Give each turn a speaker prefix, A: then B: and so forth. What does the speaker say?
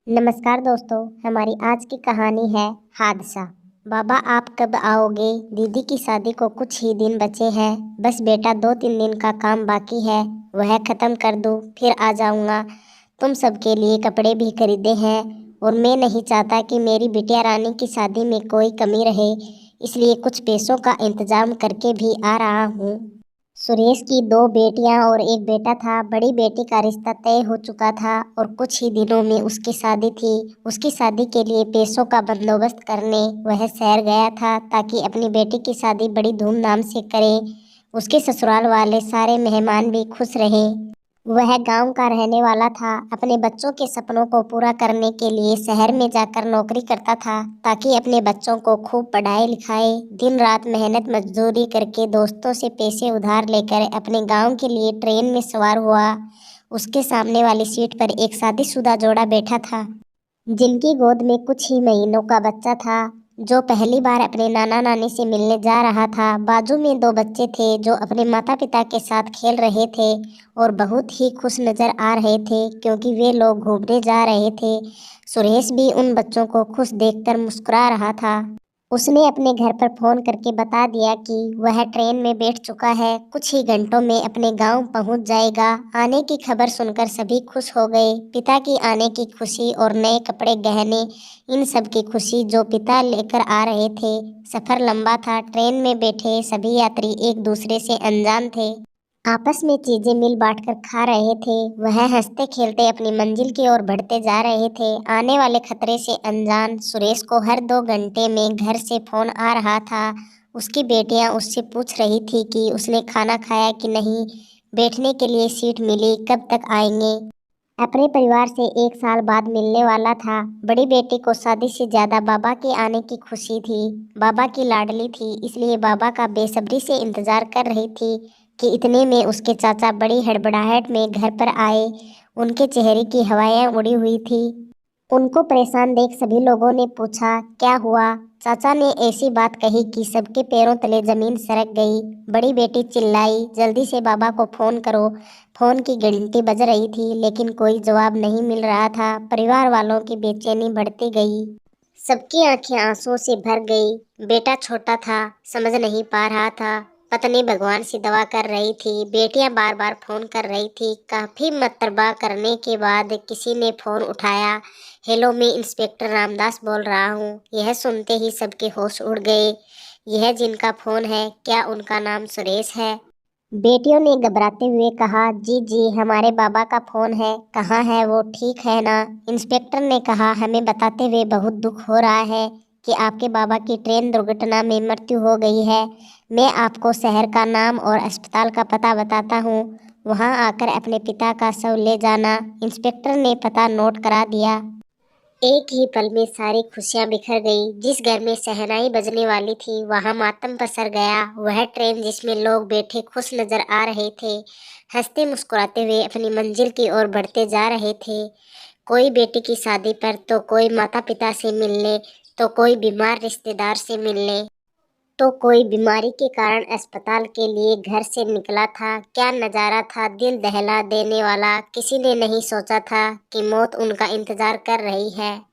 A: नमस्कार दोस्तों, हमारी आज की कहानी है हादसा। बाबा आप कब आओगे? दीदी की शादी को कुछ ही दिन बचे हैं। बस बेटा 2-3 दिन का काम बाकी है, वह ख़त्म कर दूँ फिर आ जाऊँगा। तुम सबके लिए कपड़े भी खरीदे हैं और मैं नहीं चाहता कि मेरी बिटिया रानी की शादी में कोई कमी रहे, इसलिए कुछ पैसों का इंतजाम करके भी आ रहा हूँ। सुरेश की 2 बेटियां और एक बेटा था। बड़ी बेटी का रिश्ता तय हो चुका था और कुछ ही दिनों में उसकी शादी थी। उसकी शादी के लिए पैसों का बंदोबस्त करने वह शहर गया था ताकि अपनी बेटी की शादी बड़ी धूमधाम से करे। उसके ससुराल वाले सारे मेहमान भी खुश रहे। वह गांव का रहने वाला था। अपने बच्चों के सपनों को पूरा करने के लिए शहर में जाकर नौकरी करता था ताकि अपने बच्चों को खूब पढ़ाए लिखाए। दिन रात मेहनत मजदूरी करके दोस्तों से पैसे उधार लेकर अपने गांव के लिए ट्रेन में सवार हुआ। उसके सामने वाली सीट पर एक शादीशुदा जोड़ा बैठा था, जिनकी गोद में कुछ ही महीनों का बच्चा था, जो पहली बार अपने नाना नानी से मिलने जा रहा था। बाजू में 2 बच्चे थे जो अपने माता पिता के साथ खेल रहे थे और बहुत ही खुश नजर आ रहे थे क्योंकि वे लोग घूमने जा रहे थे। सुरेश भी उन बच्चों को खुश देखकर मुस्कुरा रहा था। उसने अपने घर पर फोन करके बता दिया कि वह ट्रेन में बैठ चुका है, कुछ ही घंटों में अपने गांव पहुंच जाएगा। आने की खबर सुनकर सभी खुश हो गए। पिता की आने की खुशी और नए कपड़े गहने, इन सब की खुशी जो पिता लेकर आ रहे थे। सफर लंबा था। ट्रेन में बैठे सभी यात्री एक दूसरे से अनजान थे, आपस में चीजें मिल बांटकर खा रहे थे। वह हंसते खेलते अपनी मंजिल की ओर बढ़ते जा रहे थे, आने वाले खतरे से अनजान। सुरेश को हर 2 घंटे में घर से फोन आ रहा था। उसकी बेटियां उससे पूछ रही थी कि उसने खाना खाया कि नहीं, बैठने के लिए सीट मिली, कब तक आएंगे। अपने परिवार से 1 साल बाद मिलने वाला था। बड़ी बेटी को शादी से ज्यादा बाबा के आने की खुशी थी। बाबा की लाडली थी, इसलिए बाबा का बेसब्री से इंतजार कर रही थी कि इतने में उसके चाचा बड़ी हड़बड़ाहट में घर पर आए। उनके चेहरे की हवाएं उड़ी हुई थी। उनको परेशान देख सभी लोगों ने पूछा, क्या हुआ? चाचा ने ऐसी बात कही कि सबके पैरों तले जमीन सरक गई। बड़ी बेटी चिल्लाई, जल्दी से बाबा को फोन करो। फोन की घंटी बज रही थी लेकिन कोई जवाब नहीं मिल रहा था। परिवार वालों की बेचैनी बढ़ती गई। सबकी आंखें आंसुओं से भर गई। बेटा छोटा था, समझ नहीं पा रहा था। पत्नी भगवान से दवा कर रही थी। बेटियां बार बार फोन कर रही थी। काफी मतरबा करने के बाद किसी ने फोन उठाया। हेलो, मैं इंस्पेक्टर रामदास बोल रहा हूँ। यह सुनते ही सबके होश उड़ गए। यह जिनका फोन है, क्या उनका नाम सुरेश है? बेटियों ने घबराते हुए कहा, जी जी, हमारे बाबा का फोन है। कहाँ है वो, ठीक है ना? इंस्पेक्टर ने कहा, हमें बताते हुए बहुत दुख हो रहा है कि आपके बाबा की ट्रेन दुर्घटना में मृत्यु हो गई है। मैं आपको शहर का नाम और अस्पताल का पता बताता हूँ, वहाँ आकर अपने पिता का शव ले जाना। इंस्पेक्टर ने पता नोट करा दिया। एक ही पल में सारी खुशियां बिखर गई। जिस घर में शहनाई बजने वाली थी वहां मातम पसर गया। वह ट्रेन जिसमें लोग बैठे खुश नजर आ रहे थे, हंसते मुस्कुराते हुए अपनी मंजिल की ओर बढ़ते जा रहे थे। कोई बेटी की शादी पर, तो कोई माता पिता से मिलने, तो कोई बीमार रिश्तेदार से मिलने, तो कोई बीमारी के कारण अस्पताल के लिए घर से निकला था। क्या नजारा था, दिल दहला देने वाला। किसी ने नहीं सोचा था कि मौत उनका इंतजार कर रही है।